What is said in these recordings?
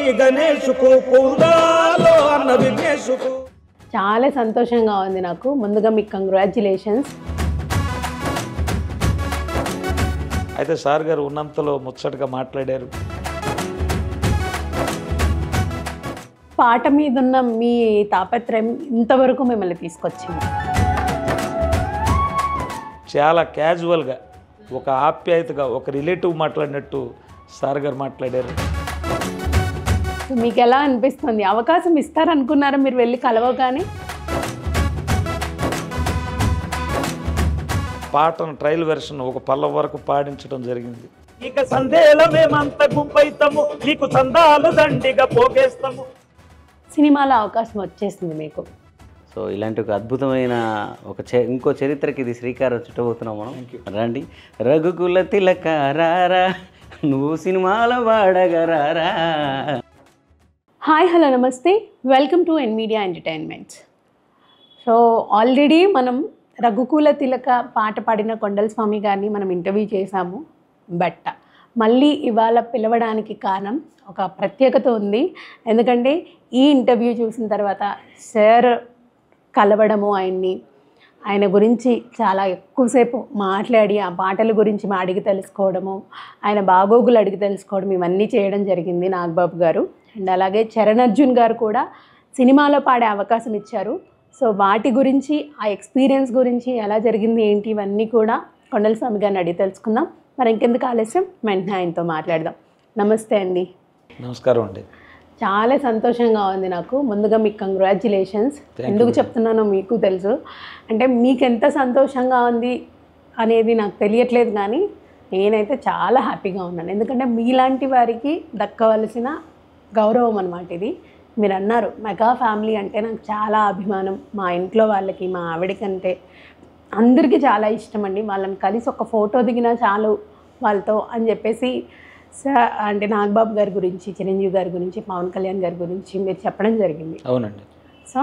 శ్రీ గణేశుకు పూర్వాలో అన్న విఘ్నేశుకు. చాలా సంతోషంగా ఉంది నాకు. ముందుగా మీకు కంగ్రాచ్యులేషన్స్. అయితే సార్ గారు ఉన్నంతలో ముచ్చటగా మాట్లాడారు. పాట మీద ఉన్న మీ తాపత్రయం ఇంతవరకు మిమ్మల్ని తీసుకొచ్చింది. చాలా క్యాజువల్గా, ఒక ఆప్యాయతగా, ఒక రిలేటివ్ మాట్లాడినట్టు సార్ గారు మాట్లాడారు. మీకు ఎలా అనిపిస్తుంది? అవకాశం ఇస్తారనుకున్నారా మీరు వెళ్ళి కలవగానే? పాటను ట్రయల్ వెర్షన్ ఒక పల్ల వరకు పాడించడం జరిగింది. ఇక సందేహమేమంత గుంపైతము, నీకు చందాలు దండిగా పోగేస్తాము. సినిమాలో అవకాశం వచ్చేసింది మీకు. సో ఇలాంటి ఒక అద్భుతమైన ఇంకో చరిత్రకి ఇది శ్రీకారం చుట్టబోతున్నాం మనం. రండి. రఘుకుల తిలక రారా, నువ్వు సినిమాలో వాడగరారా. హాయ్, హలో, నమస్తే, welcome to N media entertainments. So already మనం రఘుకుల తిలక పాట పాడిన కొండల స్వామి గారిని మనం ఇంటర్వ్యూ చేశాము. బట్ మళ్ళీ ఇవాళ పిలవడానికి కారణం ఒక ప్రత్యేకత ఉంది. ఎందుకంటే ఈ ఇంటర్వ్యూ చూసిన తర్వాత సార్ కలవడము, ఆయన గురించి చాలా ఎక్కువసేపు మాట్లాడి ఆ పాటల గురించి అడిగి తెలుసుకోవడము, ఆయన బాగోగులు అడిగి తెలుసుకోవడం, ఇవన్నీ చేయడం జరిగింది నాగబాబు గారు. అండ్ అలాగే చరణ్ అర్జున్ గారు కూడా సినిమాలో పాడే అవకాశం ఇచ్చారు. సో వాటి గురించి, ఆ ఎక్స్పీరియన్స్ గురించి ఎలా జరిగింది ఏంటి, ఇవన్నీ కూడా కొండల స్వామి గారిని అడిగి తెలుసుకుందాం. మరి ఇంకెందుకు ఆలస్యం, వెంటనే ఆయనతో మాట్లాడదాం. నమస్తే అండి. నమస్కారం అండి. చాలా సంతోషంగా ఉంది నాకు. ముందుగా మీకు కంగ్రాచ్యులేషన్స్. ఎందుకు చెప్తున్నానో మీకు తెలుసు. అంటే మీకు ఎంత సంతోషంగా ఉంది అనేది నాకు తెలియట్లేదు, కానీ నేనైతే చాలా హ్యాపీగా ఉన్నాను. ఎందుకంటే మీలాంటి వారికి దక్కవలసిన గౌరవం అన్నమాట ఇది. మీరు అన్నారు మెగా ఫ్యామిలీ అంటే నాకు చాలా అభిమానం. మా ఇంట్లో వాళ్ళకి, మా ఆవిడకంటే అందరికీ చాలా ఇష్టం అండి. వాళ్ళని కలిసి ఒక ఫోటో దిగినా చాలు వాళ్ళతో అని చెప్పేసి అంటే నాగబాబు గారి గురించి, చిరంజీవి గారి గురించి, పవన్ కళ్యాణ్ గారి గురించి మీరు చెప్పడం జరిగింది. అవునండి. సో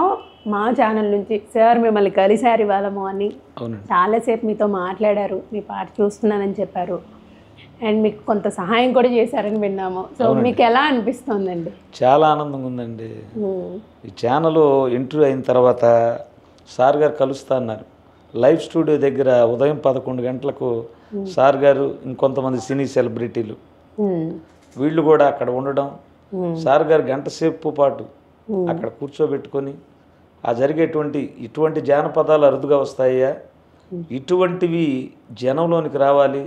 మా ఛానల్ నుంచి సార్ మిమ్మల్ని కలిసారు ఇవ్వాలము అని చాలాసేపు మీతో మాట్లాడారు. మీ పాట చూస్తున్నానని చెప్పారు. అండ్ మీకు కొంత సహాయం కూడా చేశారని విన్నాము. సో మీకు ఎలా అనిపిస్తుందండి? చాలా ఆనందంగా ఉందండి. ఈ ఛానల్ ఇంటర్వ్యూ అయిన తర్వాత సార్ గారు కలుస్తా అన్నారు. లైవ్ స్టూడియో దగ్గర ఉదయం 11 గంటలకు సార్ గారు, ఇంకొంతమంది సినీ సెలబ్రిటీలు వీళ్ళు కూడా అక్కడ ఉండడం, సార్ గారు గంట సేపు పాటు అక్కడ కూర్చోబెట్టుకొని ఆ ఇటువంటి జానపదాలు అరుదుగా వస్తాయా, ఇటువంటివి జనంలోనికి రావాలి.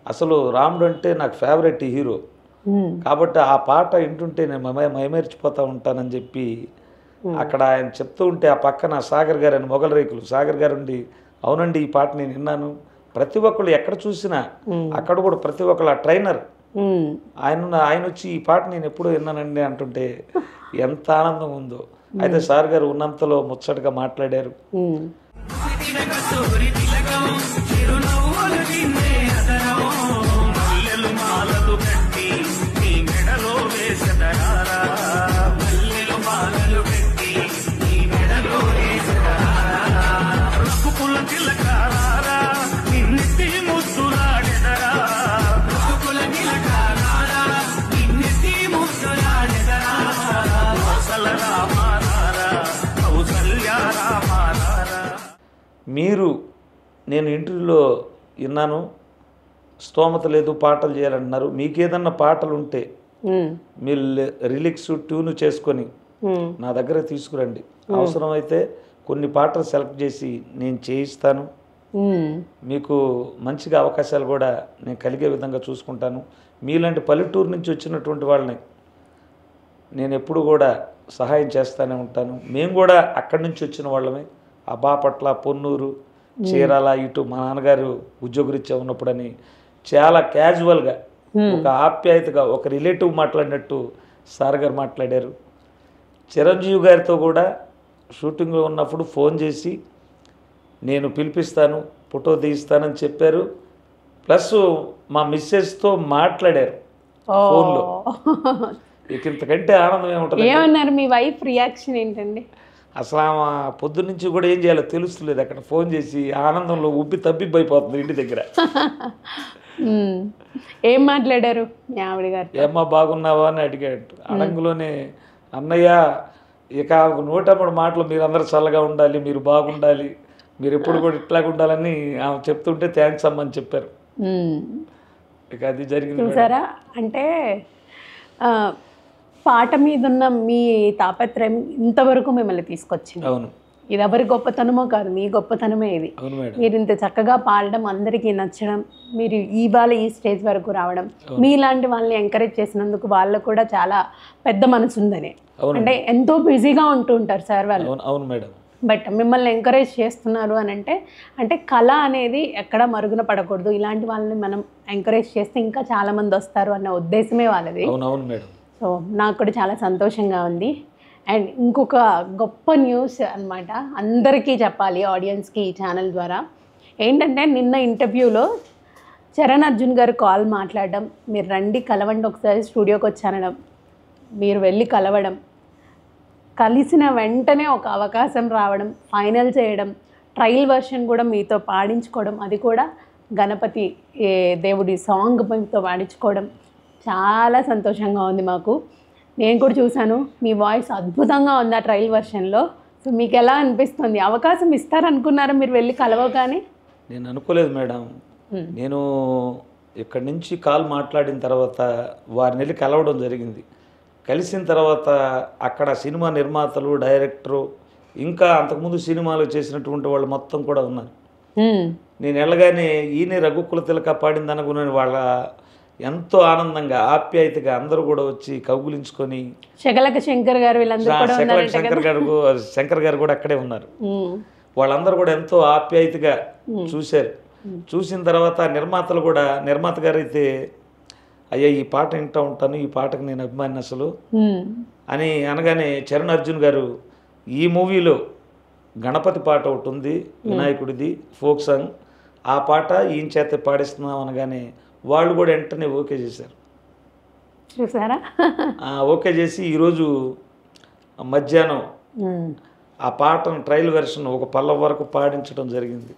అసలు రాముడు అంటే నాకు ఫేవరెట్ హీరో కాబట్టి ఆ పాట వింటుంటే నేను మైమర్చిపోతూ ఉంటానని చెప్పి అక్కడ ఆయన చెప్తూ ఉంటే ఆ పక్కన సాగర్ గారు అని మొగల రేకులు సాగర్ గారు ఉండి, అవునండి ఈ పాట నేను విన్నాను. ప్రతి ఒక్కళ్ళు ఎక్కడ చూసినా అక్కడ కూడా ప్రతి ఒక్కళ్ళు, ఆ ట్రైనర్ ఆయన వచ్చి ఈ పాట నేను ఎప్పుడూ విన్నానండి అంటుంటే ఎంత ఆనందం ఉందో. అయితే సార్ గారు ఉన్నంతలో ముచ్చటగా మాట్లాడారు. మీరు, నేను ఇంటర్వ్యూలో విన్నాను, స్తోమత లేదు పాటలు చేయాలంటున్నారు. మీకేదన్నా పాటలు ఉంటే మీరు రిలిక్స్ ట్యూన్ చేసుకొని నా దగ్గర తీసుకురండి. అవసరమైతే కొన్ని పాటలు సెలెక్ట్ చేసి నేను చేయిస్తాను. మీకు మంచిగా అవకాశాలు కూడా నేను కలిగే విధంగా చూసుకుంటాను. మీలాంటి పల్లెటూరు నుంచి వచ్చినటువంటి వాళ్ళని నేను ఎప్పుడు కూడా సహాయం చేస్తూనే ఉంటాను. మేము కూడా అక్కడి నుంచి వచ్చిన వాళ్ళమే. బాపట్ల, పొన్నూరు, చీరాల, ఇటు మా నాన్నగారు ఉద్యోగరీత్యా ఉన్నప్పుడని చాలా క్యాజువల్గా, ఒక ఆప్యాయతగా, ఒక రిలేటివ్ మాట్లాడినట్టు సార్ గారు మాట్లాడారు. చిరంజీవి గారితో కూడా షూటింగ్లో ఉన్నప్పుడు ఫోన్ చేసి నేను పిలిపిస్తాను, ఫోటో తీయిస్తానని చెప్పారు. ప్లస్ మా మిస్సెస్తో మాట్లాడారు ఫోన్లో. ఇక ఇంతకంటే ఆనందం ఏముంటుంది? ఏమన్నారు మీ వైఫ్ రియాక్షన్ ఏంటండి? అసలు ఆమె పొద్దు నుంచి కూడా ఏం చేయాలో తెలుస్తలేదు. అక్కడ ఫోన్ చేసి ఆనందంలో ఉబ్బి తబ్బిబ్బైపోతుంది ఇంటి దగ్గర. ఏం మాట్లాడారు మీ ఆవిడ గారు? ఏమ్మా బాగున్నావా అని అడిగాడు. అడంగులోనే అన్నయ్య ఇక నూటప్పుడు మాటలు మీరందరూ చల్లగా ఉండాలి, మీరు బాగుండాలి, మీరు ఎప్పుడు కూడా ఇట్లాగ ఉండాలని ఆమె చెప్తుంటే థ్యాంక్స్ అమ్మని చెప్పారు. ఇక అది జరిగింది. చూసారా, అంటే పాట మీద ఉన్న మీ తాపత్రయం ఇంతవరకు మిమ్మల్ని తీసుకొచ్చింది. అవును, ఇది ఎవరి గొప్పతనమో కాదు, మీ గొప్పతనమే ఇది. అవును మేడం. మీరు ఇంత చక్కగా పాడడం, అందరికీ నచ్చడం, మీరు ఇవాళ ఈ స్టేజ్ వరకు రావడం, మీలాంటి వాళ్ళని ఎంకరేజ్ చేసినందుకు వాళ్ళకు కూడా చాలా పెద్ద మనసు ఉందని. అంటే ఎంతో బిజీగా ఉంటూ ఉంటారు సార్ వాళ్ళు. అవును మేడం. బట్ మిమ్మల్ని ఎంకరేజ్ చేస్తున్నారు అని అంటే కళ అనేది ఎక్కడ మరుగున పడకూడదు, ఇలాంటి వాళ్ళని మనం ఎంకరేజ్ చేస్తే ఇంకా చాలామంది వస్తారు అన్న ఉద్దేశమే వాళ్ళది. అవును మేడం. సో నాకు కూడా చాలా సంతోషంగా ఉంది. అండ్ ఇంకొక గొప్ప న్యూస్ అన్నమాట, అందరికీ చెప్పాలి ఆడియన్స్కి ఈ ఛానల్ ద్వారా. ఏంటంటే నిన్న ఇంటర్వ్యూలో చరణ్ అర్జున్ గారు కాల్ మాట్లాడడం, మీరు రండి కలవండి ఒకసారి స్టూడియోకి వచ్చానడం, మీరు వెళ్ళి కలవడం, కలిసిన వెంటనే ఒక అవకాశం రావడం, ఫైనల్ చేయడం, ట్రయల్ వర్షన్ కూడా మీతో పాడించుకోవడం, అది కూడా గణపతి దేవుడి సాంగ్ మీతో పాడించుకోవడం చాలా సంతోషంగా ఉంది మాకు. నేను కూడా చూశాను, మీ వాయిస్ అద్భుతంగా ఉంది ఆ ట్రయల్ వర్షన్లో. సో మీకు ఎలా అనిపిస్తుంది? అవకాశం ఇస్తారనుకున్నారా మీరు వెళ్ళి కలవగానే? నేను అనుకోలేదు మేడం. నేను ఇక్కడి నుంచి కాల్ మాట్లాడిన తర్వాత వారిని వెళ్ళి కలవడం జరిగింది. కలిసిన తర్వాత అక్కడ సినిమా నిర్మాతలు, డైరెక్టరు, ఇంకా అంతకుముందు సినిమాలు చేసినటువంటి వాళ్ళు మొత్తం కూడా ఉన్నారు. నేను వెళ్ళగానే ఈయన రఘుకుల తిలక పాడింది అనుకున్నాను. వాళ్ళ ఎంతో ఆనందంగా ఆప్యాయతగా అందరూ కూడా వచ్చి కౌగులించుకొని, శంకర్ గారు వీళ్ళందరూ కూడా శంకర్ గారు కూడా అక్కడే ఉన్నారు. వాళ్ళందరూ కూడా ఎంతో ఆప్యాయతగా చూశారు. చూసిన తర్వాత నిర్మాతలు కూడా, నిర్మాత గారు అయితే అయ్యా ఈ పాట వింటూ ఉంటాను, ఈ పాటకు నేను అభిమాని అసలు అని అనగానే చరణ్ అర్జున్ గారు ఈ మూవీలో గణపతి పాట ఒకటి ఉంది వినాయకుడిది, ఫోక్ సాంగ్, ఆ పాట ఈయన చేత పాడిస్తున్నాం అనగానే వాళ్ళు కూడా వెంటనే ఓకే చేశారు. చూసారా, ఓకే చేసి ఈరోజు మధ్యాహ్నం ఆ పాటను ట్రయల్ వెర్షన్ ఒక పల్లవ వరకు పాడించడం జరిగింది.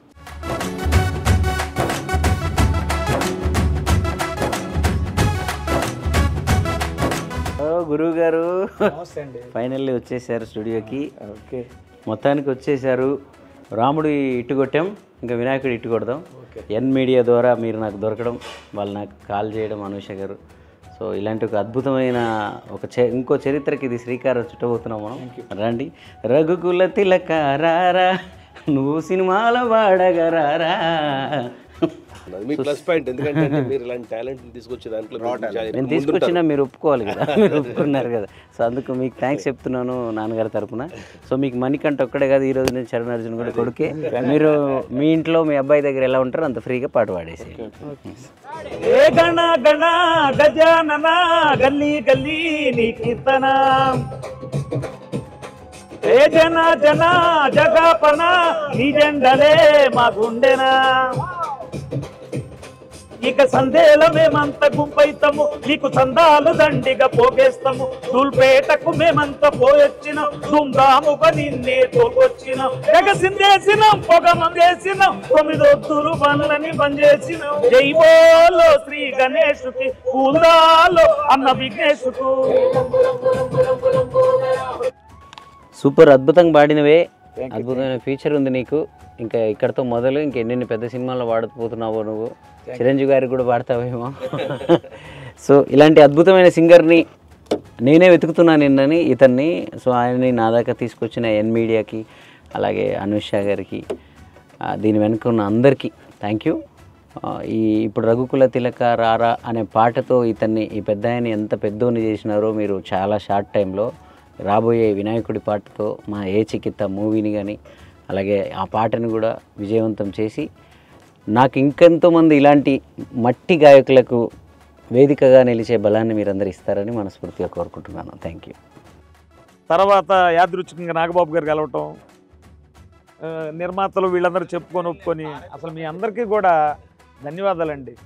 గురువు గారు ఫైనల్లీ వచ్చేసారు స్టూడియోకి. ఓకే, మొత్తానికి వచ్చేసారు. రాముడు ఇటు కొట్టాం, ఇంకా వినాయకుడు ఇటు కొడదాం. ఎన్ మీడియా ద్వారా మీరు నాకు దొరకడం, వాళ్ళు నాకు కాల్ చేయడం, అనూష గారు. సో ఇలాంటి ఒక అద్భుతమైన ఇంకో చరిత్రకి ఇది శ్రీకారం చుట్టబోతున్నాం మనం. రండి. రఘుకుల తిలక రారా, నువ్వు సినిమాల వాడగా రారా. మీ ప్లస్ పాయింట్, ఎందుకంటే మీరు ఇలాంటి టాలెంట్ తీసుకొచ్చే దాంట్లో నేను తీసుకొచ్చినా మీరు ఒప్పుకోవాలి కదా, మీరు ఒప్పుకున్నారు కదా. సో అందుకు మీకు థ్యాంక్స్ చెప్తున్నాను నాన్నగారి తరఫున. సో మీకు మణికంఠ ఒక్కడే కాదు, ఈ రోజు నేను చరణ్ అర్జున్ కూడా కొడుకే. మీరు మీ ఇంట్లో మీ అబ్బాయి దగ్గర ఎలా ఉంటారో అంత ఫ్రీగా పాట పాడేసి. ఏ గణ గణ గజానన గల్లీ గల్లీ నీ కీర్తన, ఏ జన జన జగపన నీ జెండలే మా గుండెనా, ఇక సందేల మేమంత గుంపైతము, నీకు చందాలు దండిగా పోగేస్తాము, తూల్పేటకు మేమంతా పోయొచ్చిన, దుందాముగా నిన్నే తోకొచ్చిన, ఎగసిందేసినాం పొగ మందేసినాం, 9 ఒత్తులు పనులని బంజేసినాం, జై బోలో శ్రీ గణేశుకి, పూందాలో అన్న విఘ్నేశుకు. సూపర్, అద్భుతంగా పాడినవే. అద్భుతమైన ఫ్యూచర్ ఉంది నీకు. ఇంకా ఇక్కడతో మొదలు ఇంకెన్ని పెద్ద సినిమాల్లో పాడకపోతున్నావో నువ్వు. చిరంజీవి గారికి కూడా పాడతావేమో. సో ఇలాంటి అద్భుతమైన సింగర్ని నేనే వెతుకుతున్నాను నిన్నని, ఇతన్ని. సో ఆయన్ని నా దాకా తీసుకొచ్చిన ఎన్ మీడియాకి, అలాగే అనూష గారికి, దీని వెనుక ఉన్న అందరికీ థ్యాంక్ యూ. ఇప్పుడు రఘుకుల తిలక రారా అనే పాటతో ఇతన్ని, ఈ పెద్ద ఆయన్ని ఎంత పెద్దోని చేసినారో మీరు చాలా షార్ట్ టైంలో. రాబోయే వినాయకుడి పాటతో మా ఏ చికిత్స మూవీని కానీ, అలాగే ఆ పాటను కూడా విజయవంతం చేసి నాకు ఇంకెంతోమంది ఇలాంటి మట్టి గాయకులకు వేదికగా నిలిచే బలాన్ని మీరందరూ ఇస్తారని మనస్ఫూర్తిగా కోరుకుంటున్నాను. Thank you. తర్వాత యాదృచ్ఛికంగా నాగబాబు గారు కలవటం, నిర్మాతలు వీళ్ళందరూ చెప్పుకొని ఒప్పుకొని, అసలు మీ అందరికీ కూడా ధన్యవాదాలండి.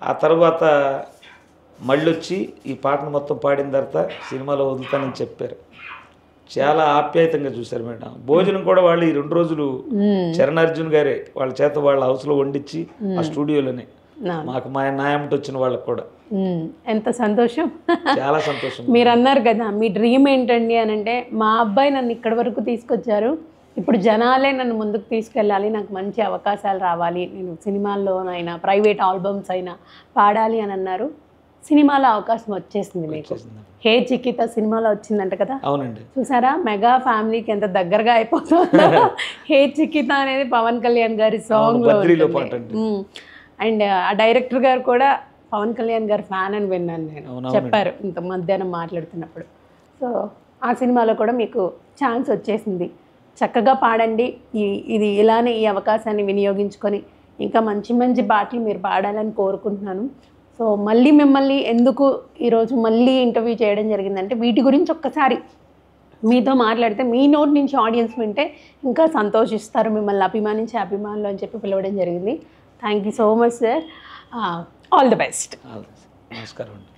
ఆ తర్వాత మళ్ళీ వచ్చి ఈ పాటను మొత్తం పాడిన తర్వాత సినిమాలో వదులుతానని చెప్పారు. చాలా ఆప్యాయతంగా చూశారు మేడం. భోజనం కూడా వాళ్ళు ఈ 2 రోజులు చరణ్ అర్జున్ గారే వాళ్ళ చేత వాళ్ళ హౌస్లో వండించి ఆ స్టూడియోలోనే మాకు మా నాయమటి వచ్చిన వాళ్ళకి కూడా ఎంత సంతోషం. చాలా సంతోషం. మీరు అన్నారు కదా మీ డ్రీమ్ ఏంటండి అని అంటే, మా అబ్బాయి నన్ను ఇక్కడి వరకు తీసుకొచ్చారు, ఇప్పుడు జనాలే నన్ను ముందుకు తీసుకెళ్ళాలి, నాకు మంచి అవకాశాలు రావాలి, నేను సినిమాల్లోనైనా ప్రైవేట్ ఆల్బమ్స్ అయినా పాడాలి అని అన్నారు. సినిమాలో అవకాశం వచ్చేసింది మీకు. హే చికిత సినిమాలో వచ్చిందంట కదా. అవునండి. చూసారా మెగా ఫ్యామిలీకి ఎంత దగ్గరగా అయిపోతుందో. హే చికిత అనేది పవన్ కళ్యాణ్ గారి సాంగ్ అండ్ ఆ డైరెక్టర్ గారు కూడా పవన్ కళ్యాణ్ గారి ఫ్యాన్ అని విన్నాను నేను, చెప్పారు ఇంత మధ్యాహ్నం మాట్లాడుతున్నప్పుడు. సో ఆ సినిమాలో కూడా మీకు ఛాన్స్ వచ్చేసింది. చక్కగా పాడండి. ఇది ఇలానే ఈ అవకాశాన్ని వినియోగించుకొని ఇంకా మంచి మంచి పాటలు మీరు పాడాలని కోరుకుంటున్నాను. సో మళ్ళీ మిమ్మల్ని ఎందుకు ఈరోజు మళ్ళీ ఇంటర్వ్యూ చేయడం జరిగిందంటే, వీటి గురించి ఒక్కసారి మీతో మాట్లాడితే మీ నోటి నుంచి ఆడియన్స్ వింటే ఇంకా సంతోషిస్తారు, మిమ్మల్ని అభిమానించే అభిమానులు అని చెప్పి పిలవడం జరిగింది. Thank you so much sir. All the best. నమస్కారం అండి.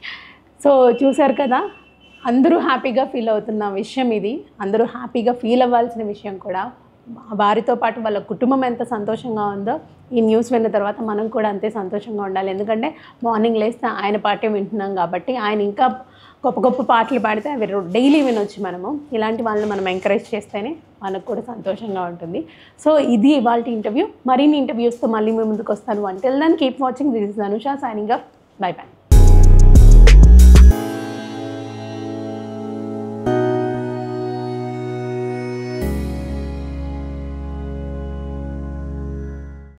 సో చూసారు కదా, అందరూ హ్యాపీగా ఫీల్ అవుతున్న విషయం ఇది. అందరూ హ్యాపీగా ఫీల్ అవ్వాల్సిన విషయం కూడా. వారితో పాటు వాళ్ళ కుటుంబం ఎంత సంతోషంగా ఉందో ఈ న్యూస్ విన్న తర్వాత మనం కూడా అంతే సంతోషంగా ఉండాలి. ఎందుకంటే మార్నింగ్ లేస్తే ఆయన పాటే వింటున్నాం కాబట్టి, ఆయన ఇంకా గొప్ప గొప్ప పాటలు పాడితే అవి డైలీ వినొచ్చు మనము. ఇలాంటి వాళ్ళని మనం ఎంకరేజ్ చేస్తేనే మనకు కూడా సంతోషంగా ఉంటుంది. సో ఇది ఇవాళ ఇంటర్వ్యూ. మరిన్ని ఇంటర్వ్యూస్తో మళ్ళీ మీ ముందుకు వస్తాను. Until then keep watching. This is Anusha signing off. Bye by.